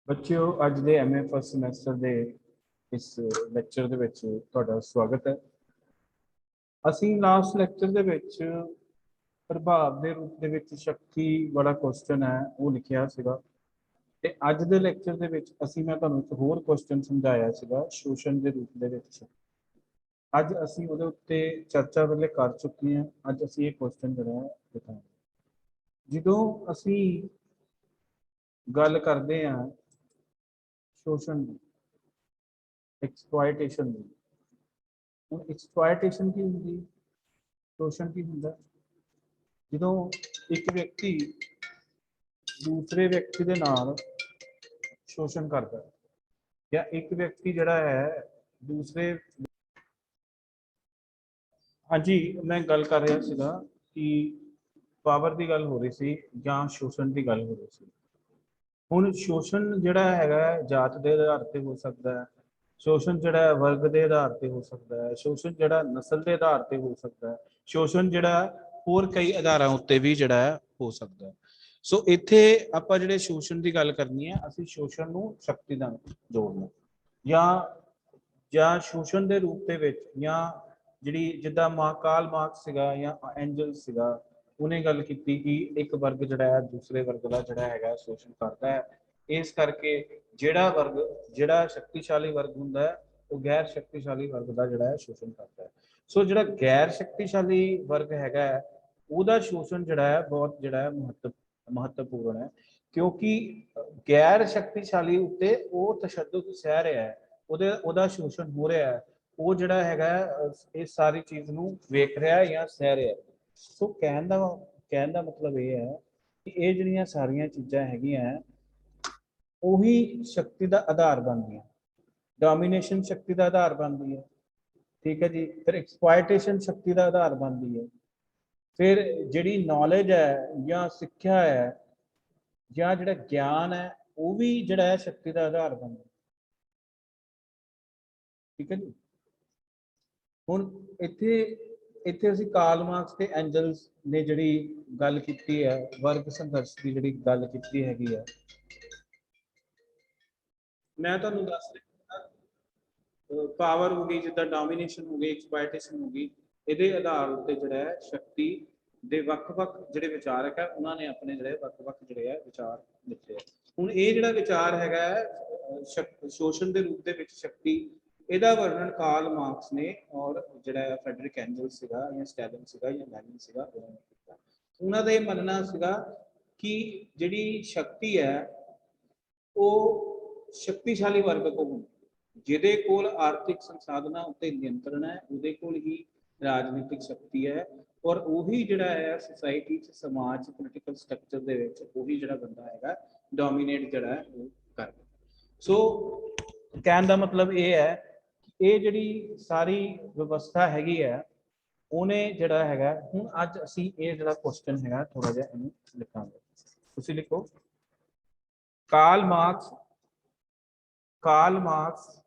ਬੱਚਿਓ ਅੱਜ ਦੇ ਐਮਏ ਫਸਟ ਸਮੈਸਟਰ ਦੇ ਇਸ ਲੈਕਚਰ ਦੇ ਵਿੱਚ ਤੁਹਾਡਾ ਸਵਾਗਤ ਹੈ। ਅਸੀਂ ਲਾਸਟ ਲੈਕਚਰ ਦੇ ਵਿੱਚ ਪ੍ਰਭਾਵ ਦੇ ਰੂਪ ਦੇ ਵਿੱਚ ਸ਼ਕਤੀ ਵਾਲਾ ਕੁਐਸਚਨ ਹੈ ਉਹ ਲਿਖਿਆ ਸੀਗਾ ਤੇ ਅੱਜ ਦੇ ਲੈਕਚਰ ਦੇ ਵਿੱਚ ਮੈਂ ਤੁਹਾਨੂੰ ਇੱਕ ਹੋਰ ਕੁਐਸਚਨ ਸਮਝਾਇਆ ਸੀਗਾ ਸ਼ੋਸ਼ਣ ਦੇ ਰੂਪ ਦੇ ਵਿੱਚ। ਅੱਜ ਅਸੀਂ ਉਹਦੇ ਉੱਤੇ ਚਰਚਾ ਵੇਲੇ ਕਰ ਚੁੱਕੇ ਹਾਂ। ਅੱਜ ਅਸੀਂ ਇਹ ਕੁਐਸਚਨ ਜਿਹੜਾ ਹੈ ਦਿਖਾਵਾਂਗੇ। ਜਦੋਂ ਅਸੀਂ ਗੱਲ ਕਰਦੇ ਹਾਂ शोषण एक्सप्लॉयटेशन एक्सप्लॉयटेशन की होंगी शोषण की होंगे जो एक व्यक्ति दूसरे व्यक्ति के नाल शोषण करता है या एक व्यक्ति जड़ा है दूसरे। हाँ जी, मैं गल कर रहा सीगा कि पावर की गल हो रही सी या शोषण की गल हो रही सी। ਹੁਣ ਸ਼ੋਸ਼ਣ ਜਿਹੜਾ ਹੈਗਾ ਜਾਤ ਦੇ ਆਧਾਰ ਤੇ ਹੋ ਸਕਦਾ ਹੈ, ਸ਼ੋਸ਼ਣ ਜਿਹੜਾ ਵਰਗ ਦੇ ਆਧਾਰ ਤੇ ਹੋ ਸਕਦਾ ਹੈ, ਸ਼ੋਸ਼ਣ ਜਿਹੜਾ ਨਸਲ ਦੇ ਆਧਾਰ ਤੇ ਹੋ ਸਕਦਾ ਹੈ, ਸ਼ੋਸ਼ਣ ਜਿਹੜਾ ਹੋਰ ਕਈ ਆਧਾਰਾਂ ਉੱਤੇ ਵੀ ਜਿਹੜਾ ਹੈ ਹੋ ਸਕਦਾ ਹੈ। ਸੋ ਇੱਥੇ ਆਪਾਂ ਜਿਹੜੇ ਸ਼ੋਸ਼ਣ ਦੀ ਗੱਲ ਕਰਨੀ ਹੈ, ਅਸੀਂ ਸ਼ੋਸ਼ਣ ਨੂੰ ਸ਼ਕਤੀ ਨਾਲ ਜੋੜਨਾ ਜਾਂ ਸ਼ੋਸ਼ਣ ਦੇ ਰੂਪ ਦੇ ਵਿੱਚ ਜਾਂ ਜਿਹੜੀ ਜਿੱਦਾਂ ਕਾਰਲ ਮਾਰਕਸ ਸੀਗਾ ਜਾਂ ਐਂਜਲਸ ਸੀਗਾ ਉਹਨੇ ਗੱਲ ਕੀਤੀ ਕਿ ਇੱਕ ਵਰਗ ਜਿਹੜਾ ਹੈ ਦੂਸਰੇ ਵਰਗ ਦਾ ਜਿਹੜਾ ਹੈਗਾ ਸ਼ੋਸ਼ਣ ਕਰਦਾ ਹੈ। ਇਸ ਕਰਕੇ ਜਿਹੜਾ ਵਰਗ ਜਿਹੜਾ ਸ਼ਕਤੀਸ਼ਾਲੀ ਵਰਗ ਹੁੰਦਾ ਹੈ ਉਹ ਗੈਰ ਸ਼ਕਤੀਸ਼ਾਲੀ ਵਰਗ ਦਾ ਜਿਹੜਾ ਹੈ ਸ਼ੋਸ਼ਣ ਕਰਦਾ ਹੈ। ਸੋ ਜਿਹੜਾ ਗੈਰ ਸ਼ਕਤੀਸ਼ਾਲੀ ਵਰਗ ਹੈਗਾ ਉਹਦਾ ਸ਼ੋਸ਼ਣ ਜਿਹੜਾ ਹੈ ਬਹੁਤ ਜਿਹੜਾ ਹੈ ਮਹੱਤਵਪੂਰਨ ਹੈ, ਕਿਉਂਕਿ ਗੈਰ ਸ਼ਕਤੀਸ਼ਾਲੀ ਉੱਤੇ ਉਹ ਤਸ਼ੱਦਦ ਸਹਿ ਰਿਹਾ ਹੈ, ਉਹਦਾ ਸ਼ੋਸ਼ਣ ਹੋ ਰਿਹਾ ਹੈ, ਉਹ ਜਿਹੜਾ ਹੈਗਾ ਇਸ ਸਾਰੀ ਚੀਜ਼ ਨੂੰ ਵੇਖ ਰਿਹਾ ਜਾਂ ਸਹਿ ਰਿਹਾ। ਸੋ ਕਹਿਣ ਦਾ ਮਤਲਬ ਇਹ ਹੈ ਕਿ ਇਹ ਜਿਹੜੀਆਂ ਸਾਰੀਆਂ ਚੀਜ਼ਾਂ ਹੈਗੀਆਂ ਉਹੀ ਸ਼ਕਤੀ ਦਾ ਆਧਾਰ ਬਣਦੀਆਂ। ਡੋਮੀਨੇਸ਼ਨ ਸ਼ਕਤੀ ਦਾ ਆਧਾਰ ਬਣਦੀ ਹੈ, ਠੀਕ ਹੈ ਜੀ। ਫਿਰ ਐਕਸਪਲॉयटेशन ਸ਼ਕਤੀ ਦਾ ਆਧਾਰ ਬਣਦੀ ਹੈ। ਫਿਰ ਜਿਹੜੀ ਨੌਲੇਜ ਹੈ ਜਾਂ ਸਿੱਖਿਆ ਹੈ ਜਾਂ ਜਿਹੜਾ ਗਿਆਨ ਹੈ ਉਹ ਵੀ ਜਿਹੜਾ ਹੈ ਸ਼ਕਤੀ ਦਾ ਆਧਾਰ ਬਣਦਾ, ਠੀਕ ਹੈ ਜੀ। ਹੁਣ ਇੱਥੇ ਅਸੀਂ ਕਾਰਲ ਮਾਰਕਸ ਤੇ ਐਂਜਲਸ ਨੇ ਜਿਹੜੀ ਗੱਲ ਕੀਤੀ ਹੈ ਵਰਗ ਸੰਘਰਸ਼ ਦੀ ਜਿਹੜੀ ਗੱਲ ਕੀਤੀ ਹੈਗੀ ਹੈ, ਮੈਂ ਤੁਹਾਨੂੰ ਦੱਸ ਰਿਹਾ ਪਾਵਰ ਹੋ ਗਈ ਜਿੱਦਾਂ ਡੋਮੀਨੇਸ਼ਨ ਹੋ ਗਈ, ਐਕਸਪਲॉयटेशन ਹੋ ਗਈ, ਇਹਦੇ ਆਧਾਰ ਉੱਤੇ ਜਿਹੜਾ ਹੈ ਸ਼ਕਤੀ ਦੇ ਵੱਖ-ਵੱਖ ਜਿਹੜੇ ਵਿਚਾਰਕ ਹੈ ਉਹਨਾਂ ਨੇ ਆਪਣੇ ਜਿਹੜੇ ਵੱਖ-ਵੱਖ ਜਿਹੜੇ ਹੈ ਵਿਚਾਰ ਦਿੱਤੇ ਹੈ। ਹੁਣ ਇਹ ਜਿਹੜਾ ਵਿਚਾਰ ਹੈਗਾ ਸ਼ੋਸ਼ਣ ਦੇ ਰੂਪ ਦੇ ਵਿੱਚ ਸ਼ਕਤੀ, ਇਹਦਾ ਵਰਣਨ ਕਾਰਲ ਮਾਰਕਸ ਨੇ ਔਰ ਜਿਹੜਾ ਫੈਡਰਿਕ ਐਂਜਲਸ ਸੀਗਾ ਜਾਂ ਸਟੈਲਿਨ ਸੀਗਾ ਜਾਂ ਲੈਨਿਨ ਸੀਗਾ ਉਹਨਾਂ ਨੇ ਕੀਤਾ। ਉਹਨਾਂ ਦਾ ਇਹ ਮੰਨਣਾ ਸੀਗਾ ਕਿ ਜਿਹੜੀ ਸ਼ਕਤੀ ਹੈ ਉਹ ਸ਼ਕਤੀਸ਼ਾਲੀ ਵਰਗ ਕੋਲ ਹੁੰਦੀ, ਜਿਹਦੇ ਕੋਲ ਆਰਥਿਕ ਸੰਸਾਧਨਾਂ ਉੱਤੇ ਨਿਯੰਤਰਣ ਹੈ ਉਹਦੇ ਕੋਲ ਹੀ ਰਾਜਨੀਤਿਕ ਸ਼ਕਤੀ ਹੈ ਔਰ ਉਹੀ ਜਿਹੜਾ ਹੈ ਸੋਸਾਇਟੀ ਚ ਸਮਾਜ ਪੋਲੀਟੀਕਲ ਸਟਰਕਚਰ ਦੇ ਵਿੱਚ ਉਹੀ ਜਿਹੜਾ ਬੰਦਾ ਹੈਗਾ ਡੋਮੀਨੇਟ ਜਿਹੜਾ ਹੈ ਉਹ ਕਰਦਾ। ਸੋ ਕਹਿਣ ਦਾ ਮਤਲਬ ਇਹ ਹੈ ਕਿ ਇਹ ਜਿਹੜੀ ਸਾਰੀ ਵਿਵਸਥਾ ਹੈਗੀ ਹੈ ਉਹਨੇ ਜਿਹੜਾ ਹੈਗਾ। ਹੁਣ ਅੱਜ ਅਸੀਂ ਇਹ ਜਿਹੜਾ ਕੁਐਸਚਨ ਹੈਗਾ ਥੋੜਾ ਜਿਹਾ ਇਹਨੂੰ ਲਿਖਾਂਗੇ। ਤੁਸੀਂ ਲਿਖੋ ਕਾਰਲ ਮਾਰਕਸ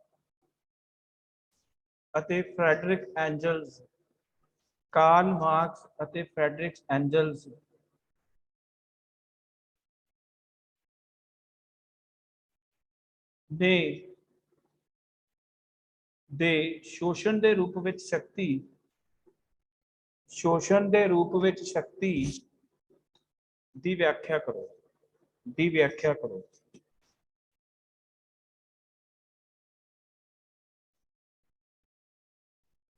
ਅਤੇ ਫਰੈਡਰਿਕ ਐਂਜਲਸ। ਕਾਰਲ ਮਾਰਕਸ ਅਤੇ ਫਰੈਡਰਿਕ ਐਂਜਲਸ ਦੇ ਸ਼ੋਸ਼ਣ ਦੇ ਰੂਪ ਵਿੱਚ ਸ਼ਕਤੀ ਦੀ ਵਿਆਖਿਆ ਕਰੋ।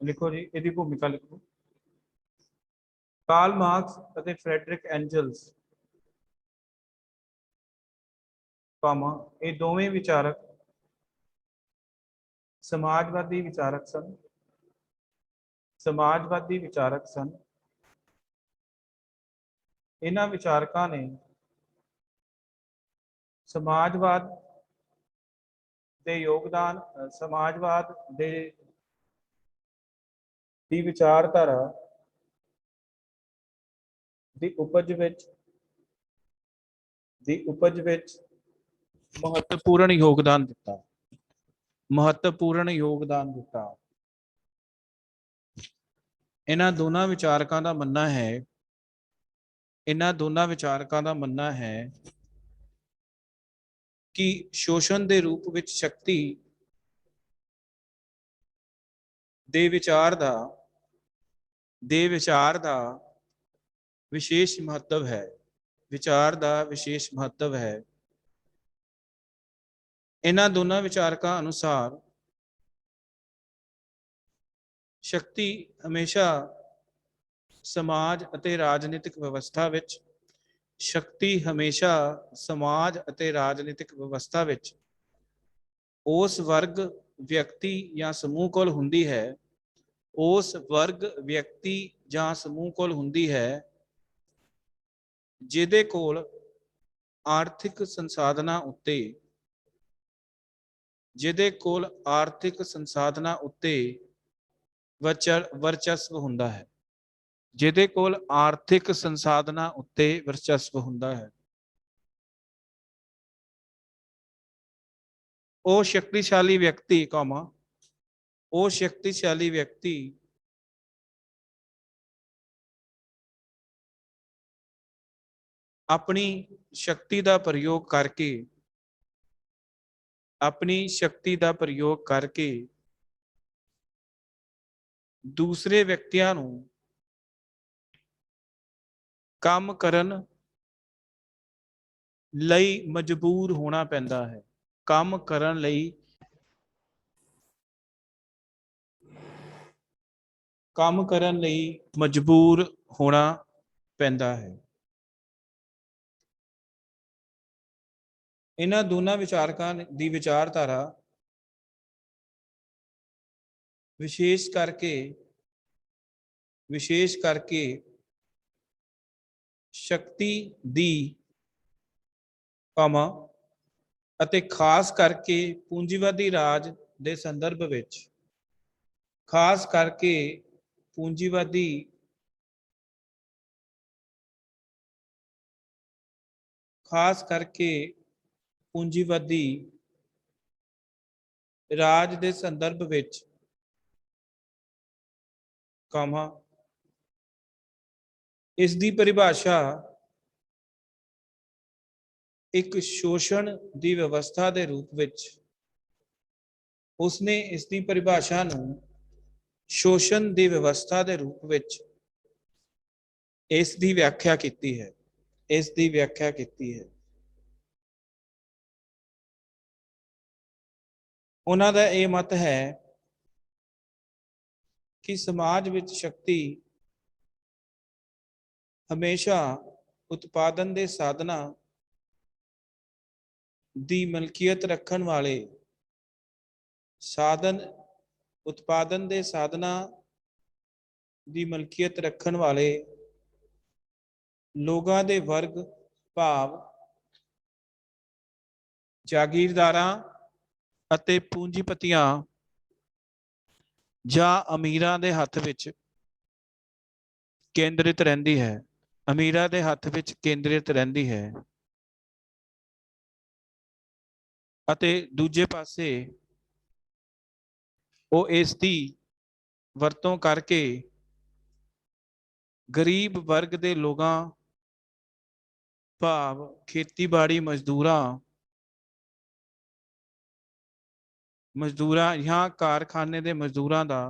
ਲਿਖੋ ਜੀ ਇਹਦੀ ਭੂਮਿਕਾ ਲਿਖੋ। ਕਾਰਲ ਮਾਰਕਸ ਅਤੇ ਫਰੈਡਰਿਕ ਐਂਜਲਸ ਇਹ ਦੋਵੇਂ ਵਿਚਾਰਕ ਸਮਾਜਵਾਦੀ ਵਿਚਾਰਕ ਸਨ। ਇਹਨਾਂ ਵਿਚਾਰਕਾਂ ਨੇ ਸਮਾਜਵਾਦ ਦੀ ਵਿਚਾਰਧਾਰਾ ਦੀ ਉਪਜ ਵਿੱਚ ਮਹੱਤਵਪੂਰਨ ਯੋਗਦਾਨ ਦਿੱਤਾ। ਇਹਨਾਂ ਦੋਨਾਂ ਵਿਚਾਰਕਾਂ ਦਾ ਮੰਨਣਾ ਹੈ कि शोषण के रूप में शक्ति दे विचार दा विशेष महत्व है। विचार का विशेष महत्व है। इन्हां दोनों विचारकों अनुसार शक्ति हमेशा समाज अते राजनीतिक व्यवस्था विच शक्ति हमेशा समाज अते राजनीतिक व्यवस्था विच उस वर्ग व्यक्ति या समूह कोल हुंदी है, उस वर्ग व्यक्ति या समूह कोल हुंदी है जिहदे कोल आर्थिक संसाधना उत्ते वर्चस्व हुंदा है, जिहदे कोल आर्थिक संसाधना उत्ते वर्चस्व हुंदा है। वो शक्तिशाली व्यक्ति वो शक्तिशाली व्यक्ति अपनी शक्ति का प्रयोग करके दूसरे व्यक्तियों नूं काम करन लई मजबूर होना पैंदा है। काम करन लई मजबूर होना पैंदा है। इन्हां दोनों विचारकों की विचारधारा विशेष करके शक्ति दी अते खास करके पूंजीवादी राज के संदर्भ विच खास करके पूंजीवादी राज के संदर्भ विच इसकी परिभाषा एक शोषण की व्यवस्था के रूप विच उसने इसकी परिभाषा नूं शोषण की व्यवस्था के रूप विच इसकी व्याख्या की है। उन्हां दा यह मत है कि समाज विच शक्ति हमेशा उत्पादन के साधना दी मलकीयत रखण वाले उत्पादन के साधना दी मलकीयत रखण वाले लोगों के वर्ग भाव जागीरदारां अते पूंजीपतियां जां अमीरां दे हथ विच केंद्रित रहिंदी है। अमीरां दे हथ विच केंद्रित रहिंदी है अते दूजे पासे वो इसकी वरतों करके गरीब वर्ग के लोगों भाव खेतीबाड़ी मजदूरां या कारखाने के मजदूरां का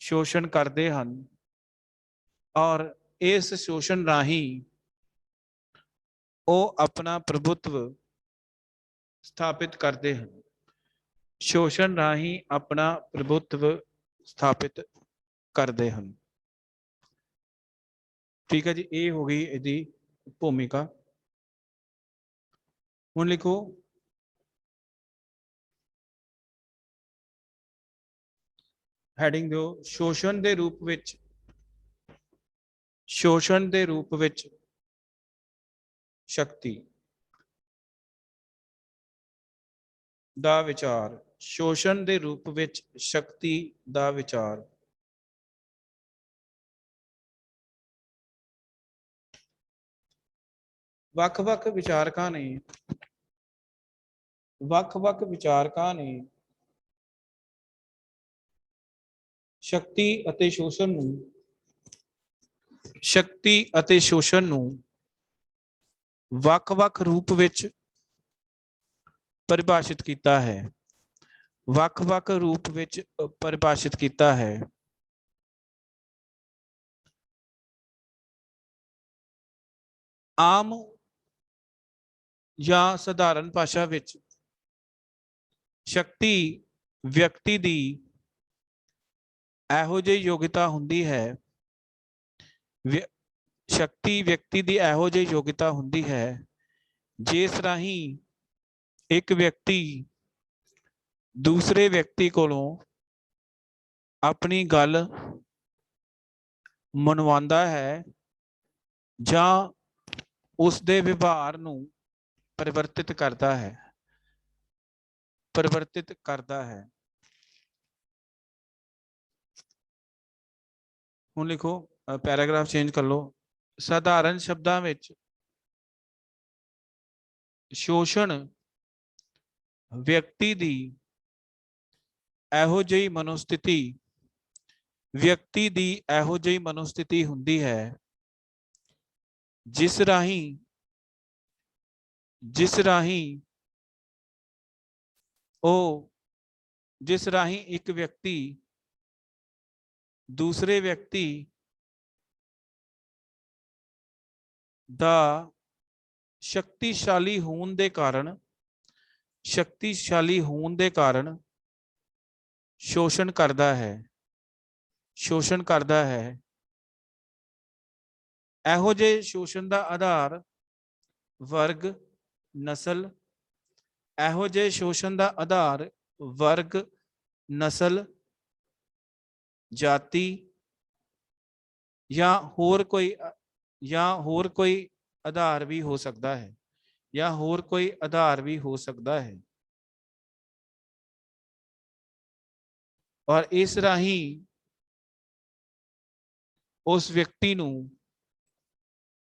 शोषण करते हैं और इस शोषण राही वो अपना प्रभुत्व स्थापित करते हैं। शोषण राही अपना प्रभुत्व स्थापित करते हैं। ठीक है जी, ये हो गई इसकी भूमिका। हुण लिखो हैडिंग दो शोषण के रूप विच शक्ति दा विचार। शोषण के रूप विच शक्ति दा विचार। वख-वख विचारकां ने शक्ति अते शोषण नूं वख-वख रूप विच परिभाषित किया है, ਵੱਖ-ਵੱਖ रूप विच परिभाषित किया है। आम या साधारण भाषा विच शक्ति व्यक्ति दी ਇਹੋ ਜਿਹੀ ਯੋਗਤਾ ਹੁੰਦੀ ਹੈ, ਸ਼ਕਤੀ ਵਿਅਕਤੀ ਦੀ ਇਹੋ ਜਿਹੀ ਯੋਗਤਾ ਹੁੰਦੀ ਹੈ ਜਿਸ ਰਾਹੀਂ ਇੱਕ ਵਿਅਕਤੀ ਦੂਸਰੇ ਵਿਅਕਤੀ ਕੋਲੋਂ ਆਪਣੀ ਗੱਲ ਮਨਵਾਉਂਦਾ ਹੈ ਜਾਂ ਉਸ ਦੇ ਵਿਵਹਾਰ ਨੂੰ ਪਰਿਵਰਤਿਤ ਕਰਦਾ ਹੈ, ਪਰਿਵਰਤਿਤ ਕਰਦਾ ਹੈ। ਹੁਣ ਲਿਖੋ, ਪੈਰਾਗ੍ਰਾਫ ਚੇਂਜ ਕਰ ਲਓ। ਸਾਧਾਰਨ ਸ਼ਬਦਾਂ ਵਿੱਚ ਸ਼ੋਸ਼ਣ ਵਿਅਕਤੀ ਦੀ ਇਹੋ ਜਿਹੀ ਮਨੋਸਥਿਤੀ, ਵਿਅਕਤੀ ਦੀ ਇਹੋ ਜਿਹੀ ਮਨੋਸਥਿਤੀ ਹੁੰਦੀ ਹੈ ਜਿਸ ਰਾਹੀਂ ਇੱਕ ਵਿਅਕਤੀ दूसरे व्यक्ति ਦਾ शक्तिशाली होने ਦੇ ਕਾਰਨ शोषण करता है, ਇਹੋ ਜਿਹੇ ਸ਼ੋਸ਼ਣ ਦਾ ਆਧਾਰ ਵਰਗ ਨਸਲ, ਇਹੋ ਜਿਹੇ ਸ਼ੋਸ਼ਣ ਦਾ ਆਧਾਰ ਵਰਗ ਨਸਲ जाति या होर कोई आधार भी हो सकता है, और इस राही उस व्यक्ति नूं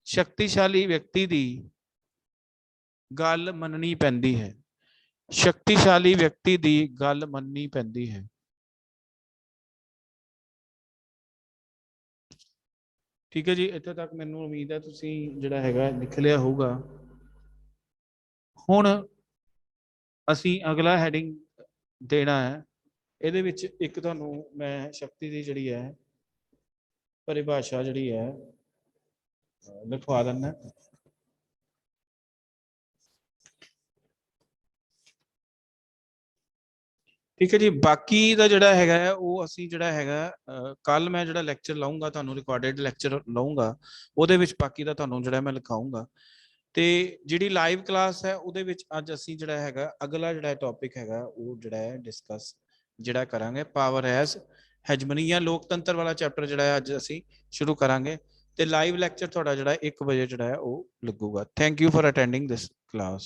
शक्तिशाली व्यक्ति दी गल मननी पैंदी है, शक्तिशाली व्यक्ति दी गल मननी पैंदी है। ठीक है जी, इत्थे तक मैनूं उम्मीद है तुसीं जिहड़ा हैगा लिख लिया होगा। हुण असीं अगला हैडिंग देना है, इहदे विच एक तुहानूं मैं शक्ति दी जिहड़ी है परिभाषा जिहड़ी है लिखवा दिंदा। ठीक है जी, बाकी का जिहड़ा हैगा वो असीं जिहड़ा हैगा कल मैं जिहड़ा लैक्चर लाऊंगा, तुहानूं रिकॉर्डेड लैक्चर लाऊंगा, उहदे विच बाकी दा तुहानूं जिहड़ा मैं लिखाऊंगा। ते जिहड़ी लाइव क्लास है उहदे विच अज असीं जिहड़ा हैगा अगला जिहड़ा टॉपिक हैगा वो जिहड़ा है डिस्कस जिहड़ा करांगे पावर एज हैजमनी या लोकतंत्र वाला चैप्टर जिहड़ा है अज असीं शुरू करांगे। ते लाइव लैक्चर तुहाडा जिहड़ा 1 बजे जिहड़ा है वो लगूगा। Thank you for attending this class.